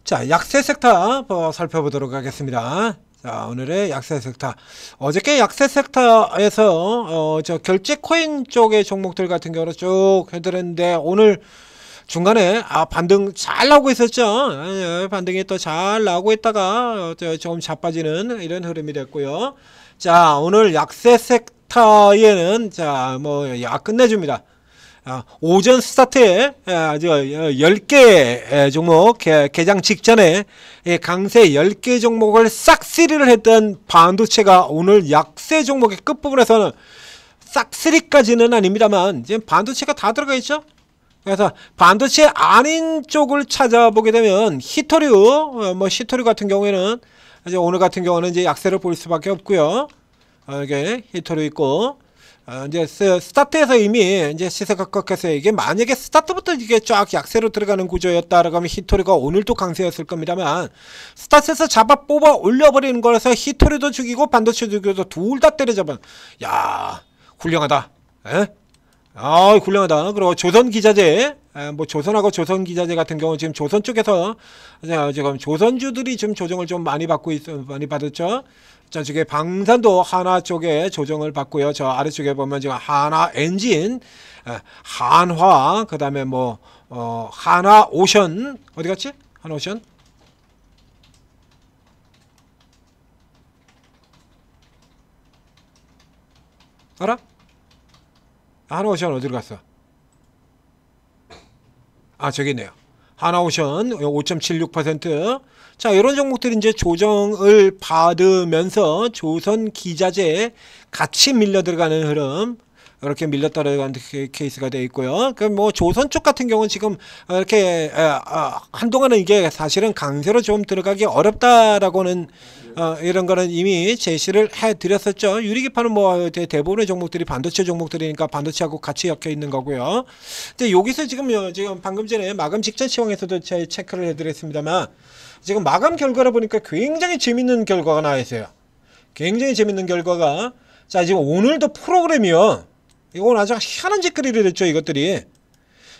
자, 약세 섹터 살펴보도록 하겠습니다. 자, 오늘의 약세 섹터. 어저께 약세 섹터에서 저 결제 코인 쪽의 종목들 같은 경우는 쭉 해드렸는데 오늘 중간에 반등 잘 나오고 있었죠. 반등이 또 잘 나오고 있다가 좀 자빠지는 이런 흐름이 됐고요. 자, 오늘 약세 섹터에는 자, 끝내줍니다. 오전 스타트에 10개 종목 개장 직전에 강세 10개 종목을 싹쓸이를 했던 반도체가 오늘 약세 종목의 끝부분에서는 싹쓸이까지는 아닙니다만 지금 반도체가 다 들어가 있죠. 그래서 반도체 아닌 쪽을 찾아보게 되면 히토류 히토류 같은 경우에는 이제 오늘 같은 경우는 이제 약세를 볼 수밖에 없고요. 이게 히토류 있고 이제 스타트에서 이미 이제 시세가 꺾였어요. 이게 만약에 스타트부터 이게 쫙 약세로 들어가는 구조였다라고 하면 히토리가 오늘도 강세였을 겁니다만 스타트에서 잡아 뽑아 올려버리는 거라서 히토리도 죽이고 반도체도 죽이고 둘 다 때려잡아. 야, 훌륭하다. 에? 훌륭하다. 그리고 조선기자재, 조선하고 조선기자재 같은 경우 지금 조선 쪽에서 지금 조선주들이 좀 조정을 좀 많이 받았죠. 저쪽에 방산도 하나 쪽에 조정을 받고요. 저 아래쪽에 보면 지금 하나 엔진, 한화, 그 다음에 하나 오션, 어디 갔지? 하나 오션? 알아? 하나오션 어디로 갔어? 저기 있네요. 하나오션 5.76%. 자, 이런 종목들이 이제 조정을 받으면서 조선기자재에 같이 밀려 들어가는 흐름, 이렇게 밀려 들어가는 케이스가 되어 있고요. 조선 쪽 같은 경우는 지금 이렇게 한동안은 이게 사실은 강세로 좀 들어가기 어렵다라고는 이런 거는 이미 제시를 해드렸었죠. 유리기판은 대부분의 종목들이 반도체 종목들이니까 반도체하고 같이 엮여 있는 거고요. 근데 여기서 지금 방금 전에 마감 직전 시황에서도 제 체크를 해드렸습니다만 지금 마감 결과를 보니까 굉장히 재밌는 결과가 나와 있어요. 굉장히 재밌는 결과가 자, 지금 오늘도 프로그램이요. 이건 아주 희한한 짓거리를 했죠, 이것들이.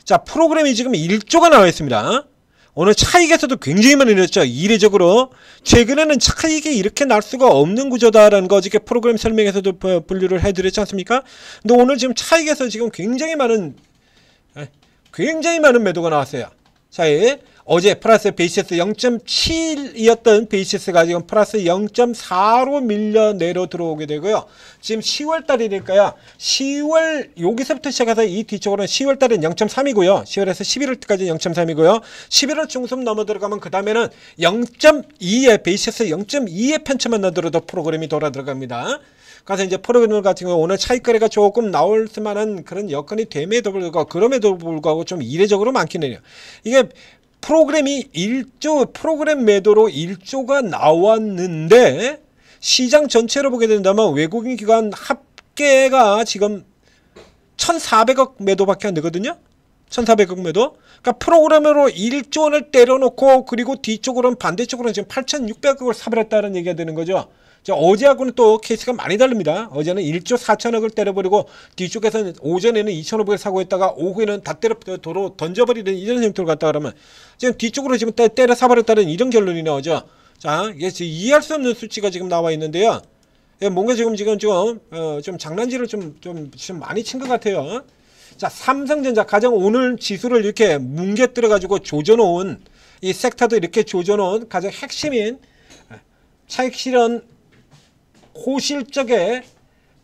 자, 프로그램이 지금 1조가 나와 있습니다. 오늘 차익에서도 굉장히 많이 늘었죠. 이례적으로 최근에는 차익이 이렇게 날 수가 없는 구조다라는 거 어저께 프로그램 설명에서도 분류를 해드렸지 않습니까? 근데 오늘 지금 차익에서 지금 굉장히 많은 매도가 나왔어요. 자, 어제 플러스 베이시스 0.7이었던 베이시스가 지금 플러스 0.4로 밀려 내려 들어오게 되고요. 지금 10월달이니까요. 10월 여기서부터 시작해서 이 뒤쪽으로는 10월달은 0.3이고요. 10월에서 11월까지 0.3이고요. 11월 중순 넘어 들어가면 그 다음에는 0.2에 베이시스 0.2의 편차만 나더라도 프로그램이 돌아 들어갑니다. 그래서 이제 프로그램 같은 경우 오늘 차익거래가 조금 나올 만한 그런 여건이 됨에도 불구하고 그럼에도 불구하고 좀 이례적으로 많긴 해요. 이게 프로그램이 1조 프로그램 매도로 1조가 나왔는데 시장 전체로 보게 된다면 외국인 기관 합계가 지금 1,400억 매도밖에 안 되거든요. 1,400억 매도. 그러니까 프로그램으로 1조 원을 때려놓고 그리고 뒤쪽으로는 반대쪽으로는 지금 8,600억을 사버렸다는 얘기가 되는 거죠. 어제하고는 또 케이스가 많이 다릅니다. 어제는 1조 4천억을 때려버리고 뒤쪽에서는 오전에는 2,500을 사고 있다가 오후에는 다 도로 던져버리는 이런 형태로 갔다 그러면 지금 뒤쪽으로 지금 때려 사버렸다는 이런 결론이 나오죠. 자, 이게 이해할 수 없는 수치가 지금 나와 있는데요. 뭔가 지금 좀 장난질을 좀 많이 친 것 같아요. 자, 삼성전자 가장 오늘 지수를 이렇게 뭉개뜨려 가지고 조져놓은 이 섹터도 이렇게 조져놓은 가장 핵심인 차익 실현 호실적에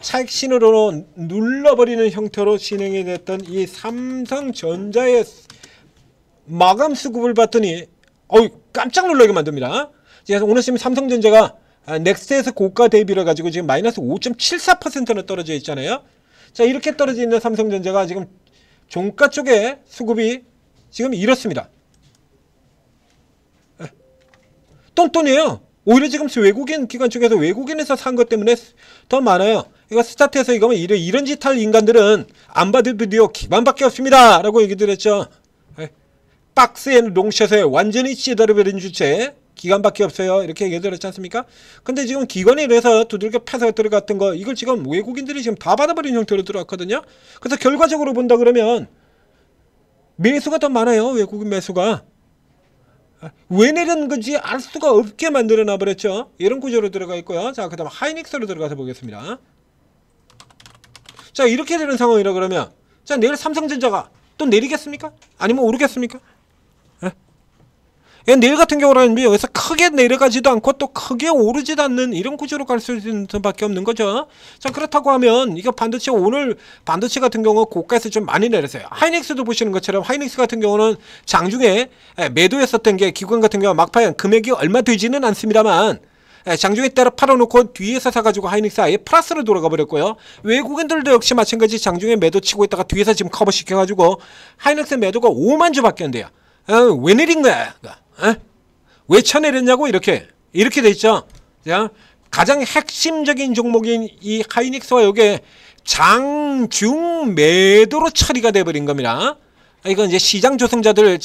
차익 신호로 눌러버리는 형태로 진행이 됐던 이 삼성전자의 마감 수급을 봤더니 깜짝 놀라게 만듭니다. 그래서 오늘 지금 삼성전자가 넥스트에서 고가 대비를 가지고 지금 마이너스 5.74%는 떨어져 있잖아요. 자, 이렇게 떨어져 있는 삼성전자가 지금 종가 쪽에 수급이 지금 이렇습니다. 똔똔이에요. 오히려 지금 외국인 기관 쪽에서 외국인에서 산 것 때문에 더 많아요. 이거 스타트에서 이거면 이런 짓 할 인간들은 안 받을 비디오 기반밖에 없습니다 라고 얘기들 했죠. 박스앤 롱샷에 완전히 찌들어버린 주체 기관밖에 없어요 이렇게 얘기들 했지 않습니까? 근데 지금 기관에 의해서 두들겨 패서 들어갔던 거 이걸 지금 외국인들이 지금 다 받아버린 형태로 들어왔거든요. 그래서 결과적으로 본다 그러면 매수가 더 많아요. 외국인 매수가. 왜 내린 건지 알 수가 없게 만들어놔 버렸죠. 이런 구조로 들어가 있고요. 자, 그 다음 하이닉스로 들어가서 보겠습니다. 자, 이렇게 되는 상황이라 그러면, 자, 내일 삼성전자가 또 내리겠습니까? 아니면 오르겠습니까? 내일 같은 경우는 여기서 크게 내려가지도 않고 또 크게 오르지도 않는 이런 구조로 갈 수밖에 없는 거죠. 자, 그렇다고 하면 이거 반도체, 오늘 반도체 같은 경우 고가에서 좀 많이 내렸어요. 하이닉스도 보시는 것처럼 하이닉스 같은 경우는 장중에 매도했었던 게, 기관 같은 경우 막판에 금액이 얼마 되지는 않습니다만 장중에 따라 팔아놓고 뒤에서 사가지고 하이닉스 아예 플러스로 돌아가 버렸고요. 외국인들도 역시 마찬가지 장중에 매도 치고 있다가 뒤에서 지금 커버 시켜가지고 하이닉스 매도가 5만 주밖에 안 돼요. 왜 내린 거야? 왜 쳐내렸냐고 이렇게 돼 있죠. 자, 가장 핵심적인 종목인 이 하이닉스와 요게 장중 매도로 처리가 돼버린 겁니다. 이건 이제 시장 조성자들,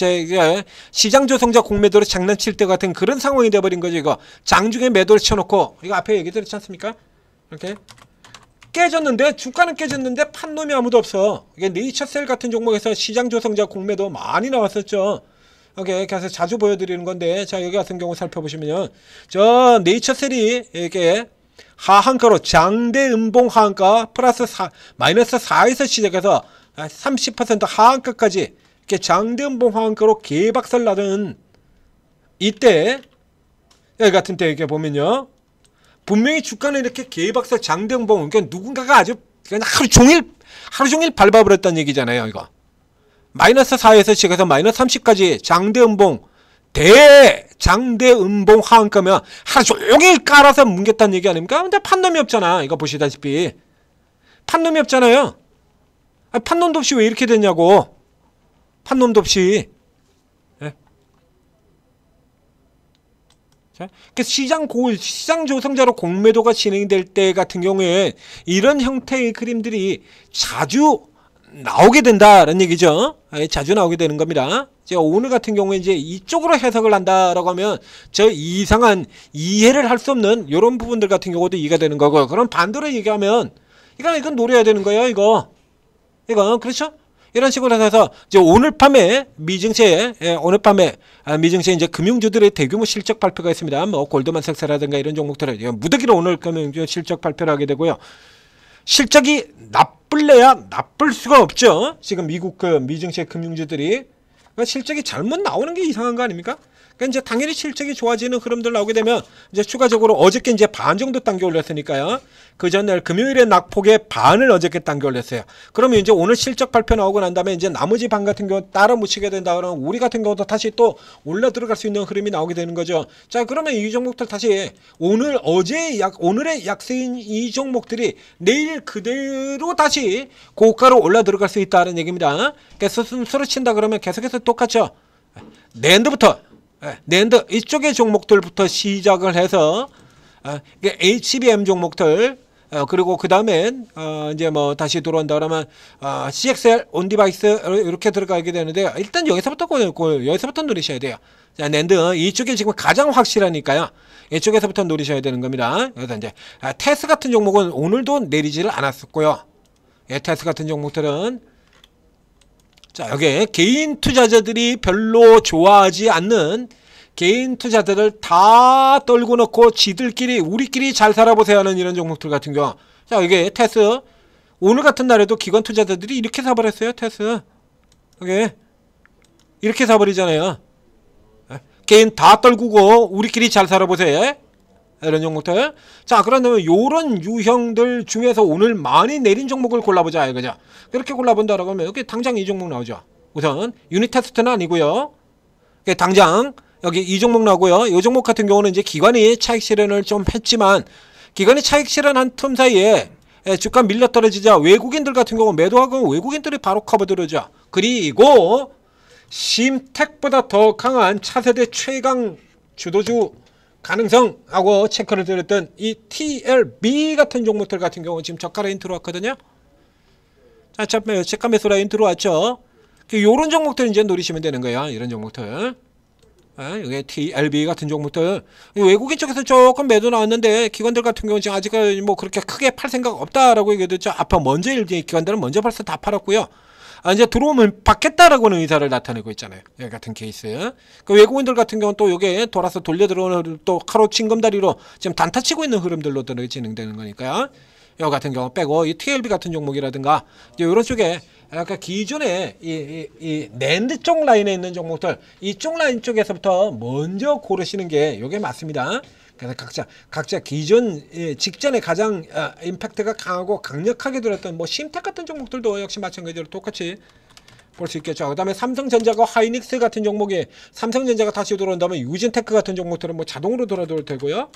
시장 조성자 공매도로 장난칠 때 같은 그런 상황이 돼버린 거죠. 이거 장중에 매도를 쳐놓고, 이거 앞에 얘기 드렸지 않습니까? 이렇게 깨졌는데, 주가는 깨졌는데 판 놈이 아무도 없어. 이게 네이처셀 같은 종목에서 시장 조성자 공매도 많이 나왔었죠. 오케이, 그래서 자주 보여드리는 건데, 자, 여기 같은 경우 살펴보시면요, 저 네이처셀이 이렇게 하한가로 장대 음봉 하한가 플러스 마이너스 4에서 시작해서 30% 하한가까지 이렇게 장대 음봉 하한가로 개박살 나던 이때, 여기 같은 때 이렇게 보면요, 분명히 주가는 이렇게 개박살 장대 음봉, 그러니까 누군가가 아주 그냥 하루 종일 밟아버렸다는 얘기잖아요. 이거 마이너스 4에서 시작해서 마이너스 30까지 장대음봉, 대장대음봉 하한가면 하루 종일 깔아서 뭉갰다는 얘기 아닙니까? 근데 판놈이 없잖아. 이거 보시다시피 판놈이 없잖아요. 판놈도 없이 왜 이렇게 됐냐고. 판놈도 없이. 자, 시장 조성자로 공매도가 진행될 때 같은 경우에 이런 형태의 그림들이 자주 나오게 된다라는 얘기죠. 자주 나오게 되는 겁니다. 제가 오늘 같은 경우에 이제 이쪽으로 해석을 한다라고 하면 저 이상한 이해를 할 수 없는 이런 부분들 같은 경우도 이해가 되는 거고, 그럼 반대로 얘기하면 이건 노려야 되는 거예요. 이거 그렇죠? 이런 식으로 해서 이제 오늘 밤에 미증시에 이제 금융주들의 대규모 실적 발표가 있습니다. 뭐 골드만삭스라든가 이런 종목들은 무더기로 오늘 금융주 실적 발표를 하게 되고요. 실적이 나쁠래야 나쁠 수가 없죠. 지금 미국 미증시의 금융주들이 실적이 잘못 나오는 게 이상한 거 아닙니까? 그러니까 이제 당연히 실적이 좋아지는 흐름들 나오게 되면 이제 추가적으로 어저께 이제 반 정도 당겨 올렸으니까요. 그 전날 금요일에 낙폭의 반을 어저께 당겨 올렸어요. 그러면 이제 오늘 실적 발표 나오고 난 다음에 이제 나머지 반 같은 경우 따라 묻히게 된다 그러면 우리 같은 경우도 다시 또 올라 들어갈 수 있는 흐름이 나오게 되는 거죠. 자, 그러면 이 종목들 다시 오늘의 약세인 이 종목들이 내일 그대로 다시 고가로 올라 들어갈 수 있다는 얘기입니다. 그래서 순서로 친다 그러면 계속해서 똑같죠. 낸드 이쪽의 종목들부터 시작을 해서 HBM 종목들, 그리고 그 다음엔 이제 뭐 다시 들어온다 그러면 CXL 온디바이스 이렇게 들어가게 되는데, 일단 여기서부터 누리셔야 돼요. 자, 낸드 이쪽에 지금 가장 확실하니까요. 이쪽에서부터 누리셔야 되는 겁니다. 그래서 이제 테스 같은 종목은 오늘도 내리지를 않았었고요. 테스 같은 종목들은, 자, 여기 개인 투자자들이 별로 좋아하지 않는 개인 투자자들 다 떨고 놓고 지들끼리 우리끼리 잘 살아보세요 하는 이런 종목들 같은 경우, 자, 이게 테스 오늘 같은 날에도 기관 투자자들이 이렇게 사버렸어요. 테스 여기 이렇게 사버리잖아요. 개인 다 떨구고 우리끼리 잘 살아보세요 이런 종목들. 자, 그러면 요런 유형들 중에서 오늘 많이 내린 종목을 골라보자 이거죠. 그렇게 골라본다라고 하면 여기 당장 이 종목 나오죠. 우선 유닛 테스트는 아니고요. 당장 여기 이 종목 나오고요. 이 종목 같은 경우는 이제 기관이 차익 실현을 좀 했지만, 기관이 차익 실현한 틈 사이에 주가 밀려 떨어지자 외국인들 같은 경우 매도하고 외국인들이 바로 커버 들어오죠. 그리고 심텍보다 더 강한 차세대 최강 주도주 가능성하고 체크를 드렸던 이 TLB 같은 종목들 같은 경우 지금 저가 라인 들어왔거든요. 자, 저가 매수 라인 들어왔죠. 요런 종목들 이제 노리시면 되는 거예요. 이런 종목들. 여기 TLB 같은 종목들 외국인 쪽에서 조금 매도 나왔는데 기관들 같은 경우는 지금 아직까지 뭐 그렇게 크게 팔 생각 없다라고 얘기했죠. 앞에 먼저 기관들은 먼저 벌써 다 팔았고요. 이제 들어오면 받겠다라고는 의사를 나타내고 있잖아요. 여기 같은 케이스. 그 외국인들 같은 경우는 또 요게 돌아서 돌려 들어오는 또 카로 징검다리로 지금 단타 치고 있는 흐름들로 진행되는 거니까요. 요 같은 경우 빼고 이 TLB 같은 종목이라든가 이제 이런 쪽에 약간 기존에 이 낸드 쪽 라인에 있는 종목들 이쪽 라인 쪽에서부터 먼저 고르시는 게 요게 맞습니다. 그래서 각자 기존 직전에 가장 임팩트가 강하고 강력하게 들었던 뭐 심텍 같은 종목들도 역시 마찬가지로 똑같이 볼 수 있겠죠. 그 다음에 삼성전자가 하이닉스 같은 종목이 삼성전자가 다시 들어온다면 유진테크 같은 종목들은 뭐 자동으로 돌아들 테고요.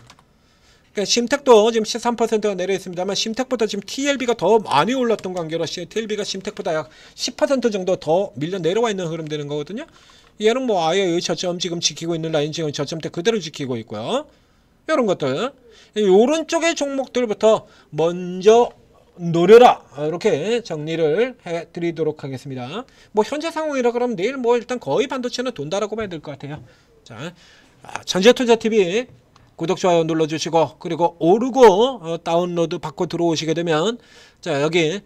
그러니까 심텍도 지금 13%가 내려 있습니다만 심텍보다 지금 TLB가 더 많이 올랐던 관계로 TLB가 심텍보다 약 10% 정도 더 밀려 내려와 있는 흐름 되는 거거든요. 얘는 뭐 아예 저점 지금 지키고 있는 라인 지금 저점대 그대로 지키고 있고요. 이런 것들 이런 쪽의 종목들부터 먼저 노려라 이렇게 정리를 해드리도록 하겠습니다. 뭐 현재 상황이라 그러면 내일 뭐 일단 거의 반도체는 돈다라고 봐야 될 것 같아요. 자, 전재투자TV 구독, 좋아요 눌러주시고 그리고 오르고 다운로드 받고 들어오시게 되면 자 여기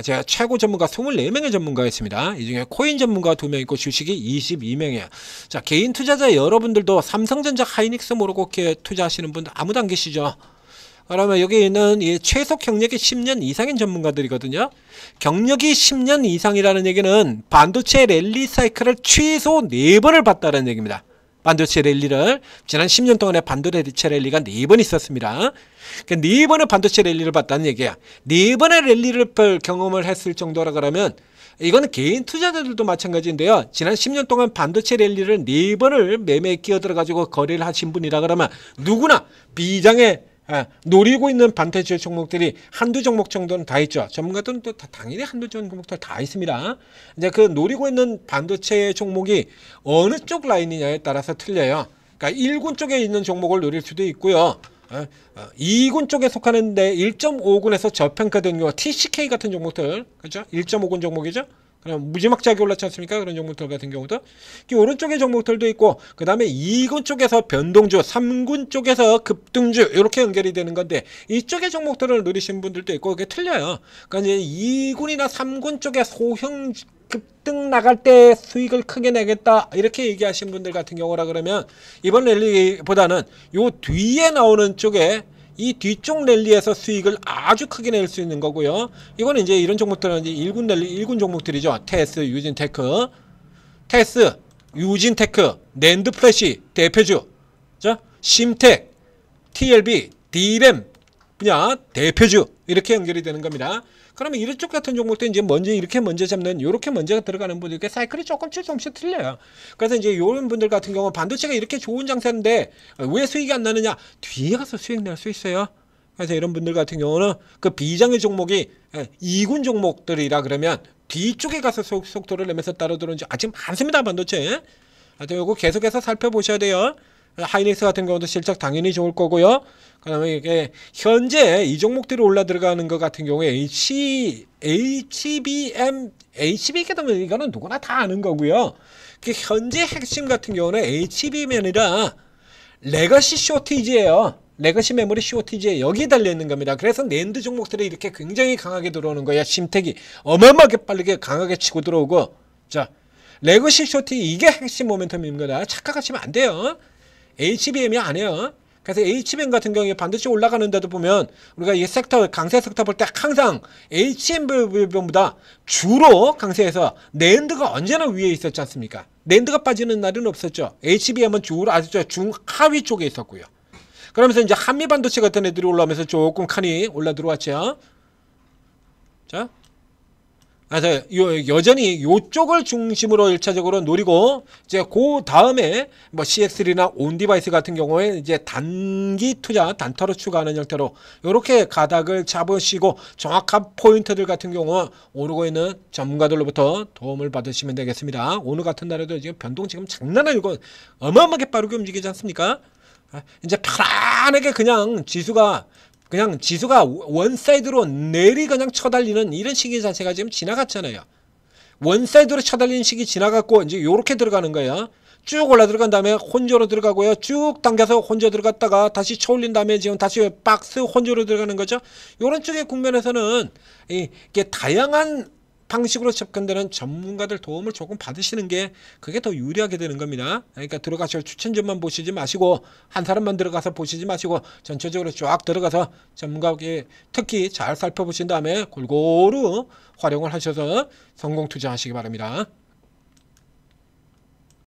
제가 최고 전문가 24명의 전문가가 있습니다. 이 중에 코인 전문가 2명 있고 주식이 22명이에요. 자 개인 투자자 여러분들도 삼성전자 하이닉스 모르고 이렇게 투자하시는 분들 아무도 안 계시죠? 그러면 여기 있는 이 최소 경력이 10년 이상인 전문가들이거든요. 경력이 10년 이상이라는 얘기는 반도체 랠리 사이클을 최소 4번을 봤다는 얘기입니다. 반도체 랠리를 지난 10년 동안에 반도체 랠리가 4번 있었습니다. 그 4번의 반도체 랠리를 봤다는 얘기야. 4번의 랠리를 경험을 했을 정도라 그러면 이거는 개인 투자자들도 마찬가지인데요. 지난 10년 동안 반도체 랠리를 4번을 매매에 끼어들어가지고 거래를 하신 분이라 그러면 누구나 비장에 노리고 있는 반도체 종목들이 한두 종목 정도는 다 있죠. 전문가들은 또 당연히 한두 종목들 다 있습니다. 이제 그 노리고 있는 반도체 종목이 어느 쪽 라인이냐에 따라서 틀려요. 그러니까 1군 쪽에 있는 종목을 노릴 수도 있고요. 2군 쪽에 속하는데 1.5군에서 저평가된 경우 TCK 같은 종목들, 그렇죠? 1.5군 종목이죠. 그럼 무지막지하게 올랐지 않습니까? 그런 종목들 같은 경우도 오른쪽에 종목들도 있고 그 다음에 2군 쪽에서 변동주 3군 쪽에서 급등주 이렇게 연결이 되는 건데 이쪽의 종목들을 누리신 분들도 있고 그게 틀려요. 그러니까 이제 2군이나 3군 쪽에 소형 급등 나갈 때 수익을 크게 내겠다 이렇게 얘기하신 분들 같은 경우라 그러면 이번 랠리보다는 요 뒤에 나오는 쪽에 이 뒤쪽 랠리에서 수익을 아주 크게 낼 수 있는 거고요. 이거는 이제 이런 종목들은 이제 1군 랠리, 1군 종목들이죠. 테스, 유진테크, 테스, 유진테크, 낸드 플래시 대표주, 자, 심텍, TLB, D램 분야 대표주 이렇게 연결이 되는 겁니다. 그러면 이런 쪽 같은 종목도 이제 먼저 이렇게 먼저 잡는 이렇게 먼저 들어가는 분들께 사이클이 조금씩 틀려요. 그래서 이제 이런 분들 같은 경우 반도체가 이렇게 좋은 장세인데 왜 수익이 안 나느냐? 뒤에 가서 수익 낼 수 있어요. 그래서 이런 분들 같은 경우는 그 비장의 종목이 2군 종목들이라 그러면 뒤쪽에 가서 속도를 내면서 따라 들어오는지 아직 많습니다. 반도체. 하여튼 이거 계속해서 살펴보셔야 돼요. 하이닉스 같은 경우도 실적 당연히 좋을 거고요. 그 다음에 이게 현재 이 종목들이 올라 들어가는 것 같은 경우에 HBM 되면 이거는 누구나 다 아는 거고요. 그 현재 핵심 같은 경우는 HBM이 아니라 레거시 쇼티지예요. 레거시 메모리 쇼티지에 여기에 달려있는 겁니다. 그래서 낸드 종목들이 이렇게 굉장히 강하게 들어오는 거야. 심텍이 어마어마하게 빠르게 강하게 치고 들어오고 자 레거시 쇼티 이게 핵심 모멘텀입니다. 착각하시면 안 돼요. HBM이 아니에요. 그래서 HBM 같은 경우에 반드시 올라가는데도 보면 우리가 이 섹터 강세 섹터 볼 때 항상 HBM보다 주로 강세에서 낸드가 언제나 위에 있었지 않습니까? 낸드가 빠지는 날은 없었죠. HBM은 주로 아주 중하위 쪽에 있었고요. 그러면서 이제 한미 반도체 같은 애들이 올라오면서 조금 칸이 올라 들어왔죠. 자. 그래서 여전히 이쪽을 중심으로 1차적으로 노리고 이제 그 다음에 뭐 CX3나 온디바이스 같은 경우에 이제 단기 투자 단타로 추가하는 형태로 이렇게 가닥을 잡으시고 정확한 포인트들 같은 경우 오르고 있는 전문가들로부터 도움을 받으시면 되겠습니다. 오늘 같은 날에도 지금 변동 지금 장난 아니고 어마어마하게 빠르게 움직이지 않습니까? 이제 편안하게 그냥 지수가 원사이드로 내리 그냥 쳐달리는 이런 시기 자체가 지금 지나갔잖아요. 원사이드로 쳐달리는 시기 지나갔고 이제 요렇게 들어가는 거예요. 쭉 올라 들어간 다음에 혼조로 들어가고요. 쭉 당겨서 혼조 들어갔다가 다시 쳐올린 다음에 지금 다시 박스 혼조로 들어가는 거죠. 요런 쪽의 국면에서는 이게 다양한 방식으로 접근되는 전문가들 도움을 조금 받으시는 게 그게 더 유리하게 되는 겁니다. 그러니까 들어가서 추천점만 보시지 마시고 한 사람만 들어가서 보시지 마시고 전체적으로 쫙 들어가서 전문가에게 특히 잘 살펴보신 다음에 골고루 활용을 하셔서 성공 투자하시기 바랍니다.